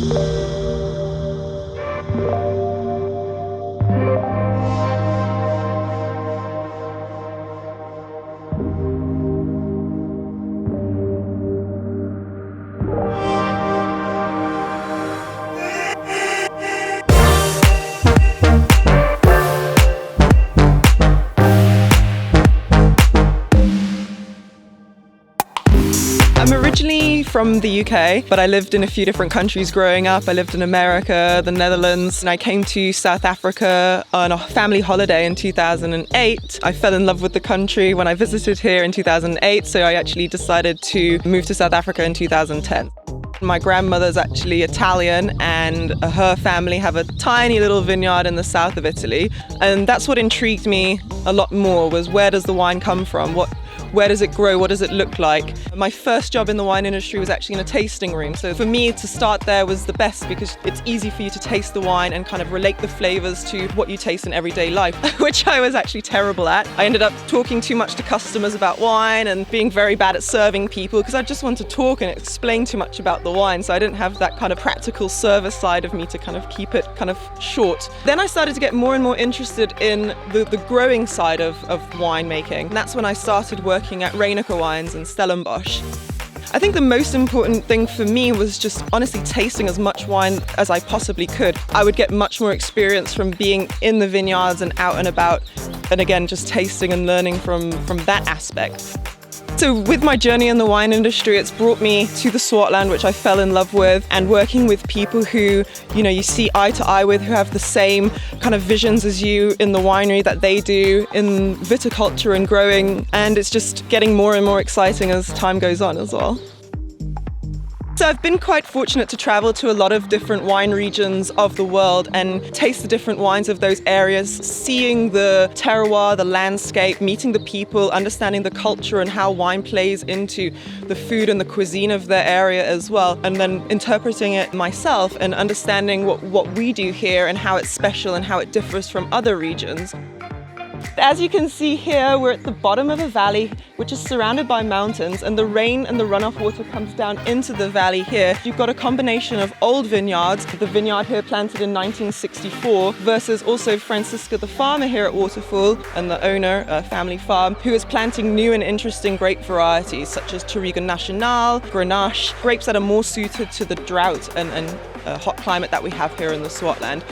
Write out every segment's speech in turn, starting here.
I'm originally from the UK, but I lived in a few different countries growing up. I lived in America, the Netherlands, and I came to South Africa on a family holiday in 2008. I fell in love with the country when I visited here in 2008, so I actually decided to move to South Africa in 2010. My grandmother's actually Italian, and her family have a tiny little vineyard in the south of Italy. And that's what intrigued me a lot more, was where does the wine come from? Where does it grow? What does it look like? My first job in the wine industry was actually in a tasting room. So for me to start there was the best, because it's easy for you to taste the wine and kind of relate the flavors to what you taste in everyday life, which I was actually terrible at. I ended up talking too much to customers about wine and being very bad at serving people, because I just wanted to talk and explain too much about the wine. So I didn't have that kind of practical service side of me to kind of keep it kind of short. Then I started to get more and more interested in the growing side of winemaking. And that's when I started working at Reinecker Wines and Stellenbosch. I think the most important thing for me was just honestly tasting as much wine as I possibly could. I would get much more experience from being in the vineyards and out and about, and again, just tasting and learning from that aspect. So with my journey in the wine industry, it's brought me to the Swartland, which I fell in love with, and working with people who, you see eye to eye with, who have the same kind of visions as you in the winery that they do in viticulture and growing. And it's just getting more and more exciting as time goes on as well. So I've been quite fortunate to travel to a lot of different wine regions of the world and taste the different wines of those areas, seeing the terroir, the landscape, meeting the people, understanding the culture and how wine plays into the food and the cuisine of their area as well, and then interpreting it myself and understanding what we do here and how it's special and how it differs from other regions. As you can see here, we're at the bottom of a valley which is surrounded by mountains, and the rain and the runoff water comes down into the valley here. You've got a combination of old vineyards, the vineyard here planted in 1964, versus also Francisca the farmer here at Waterfall and the owner, family farm, who is planting new and interesting grape varieties such as Touriga Nacional, Grenache, grapes that are more suited to the drought and hot climate that we have here in the Swartland.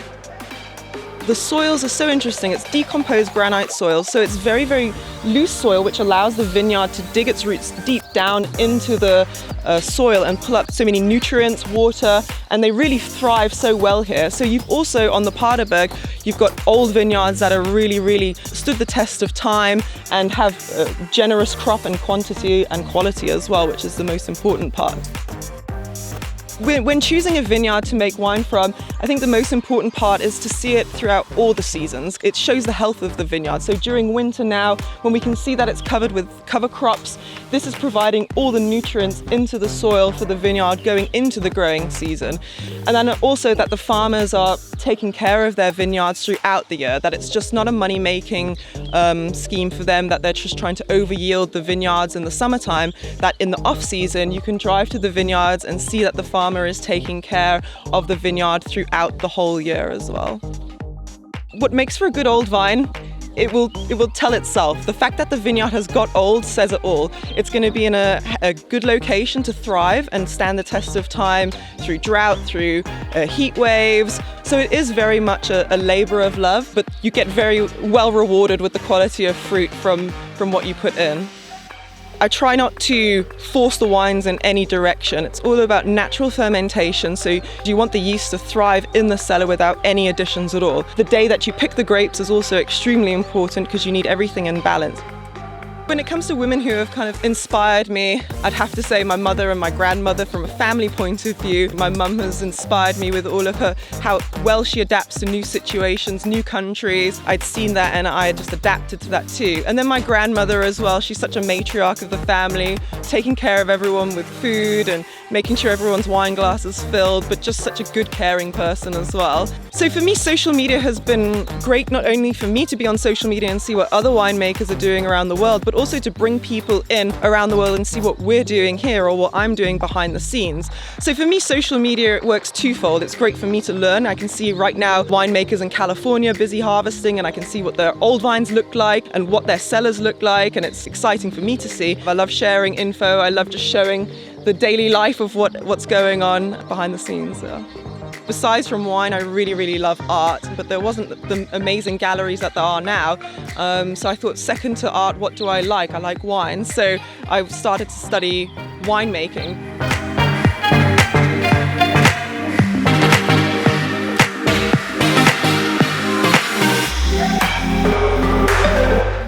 The soils are so interesting. It's decomposed granite soil, so it's very, very loose soil, which allows the vineyard to dig its roots deep down into the soil and pull up so many nutrients, water, and they really thrive so well here. So you've also, on the Paardeberg, you've got old vineyards that are really, really stood the test of time and have generous crop and quantity and quality as well, which is the most important part. When choosing a vineyard to make wine from, I think the most important part is to see it throughout all the seasons. It shows the health of the vineyard. So during winter now, when we can see that it's covered with cover crops, this is providing all the nutrients into the soil for the vineyard going into the growing season. And then also that the farmers are taking care of their vineyards throughout the year, that it's just not a money-making scheme for them, that they're just trying to over-yield the vineyards in the summertime, that in the off-season you can drive to the vineyards and see that the farmer is taking care of the vineyard throughout the whole year as well. What makes for a good old vine? It will tell itself. The fact that the vineyard has got old says it all. It's going to be in a good location to thrive and stand the test of time through drought, through heat waves. So it is very much a labor of love, but you get very well rewarded with the quality of fruit from what you put in. I try not to force the wines in any direction. It's all about natural fermentation, so you want the yeast to thrive in the cellar without any additions at all. The day that you pick the grapes is also extremely important because you need everything in balance. When it comes to women who have kind of inspired me, I'd have to say my mother and my grandmother from a family point of view. My mum has inspired me with all of her, how well she adapts to new situations, new countries. I'd seen that and I just adapted to that too. And then my grandmother as well, she's such a matriarch of the family, taking care of everyone with food and making sure everyone's wine glass is filled, but just such a good, caring person as well. So for me, social media has been great, not only for me to be on social media and see what other winemakers are doing around the world, but also to bring people in around the world and see what we're doing here or what I'm doing behind the scenes. So for me, social media works twofold. It's great for me to learn. I can see right now winemakers in California busy harvesting, and I can see what their old vines look like and what their cellars look like, and it's exciting for me to see. I love sharing info. I love just showing the daily life of what's going on behind the scenes. Besides from wine, I really love art, but there wasn't the amazing galleries that there are now. So I thought, second to art, what do I like? I like wine. So I started to study winemaking.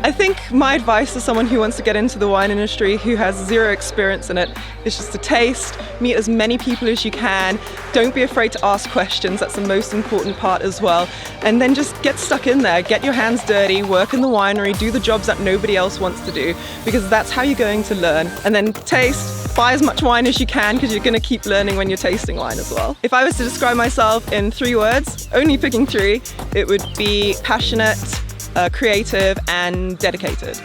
I think my advice to someone who wants to get into the wine industry, who has zero experience in it, is just to taste, meet as many people as you can. Don't be afraid to ask questions. That's the most important part as well. And then just get stuck in there, get your hands dirty, work in the winery, do the jobs that nobody else wants to do, because that's how you're going to learn. And then taste, buy as much wine as you can, because you're going to keep learning when you're tasting wine as well. If I was to describe myself in 3 words, only picking 3, it would be passionate, creative and dedicated.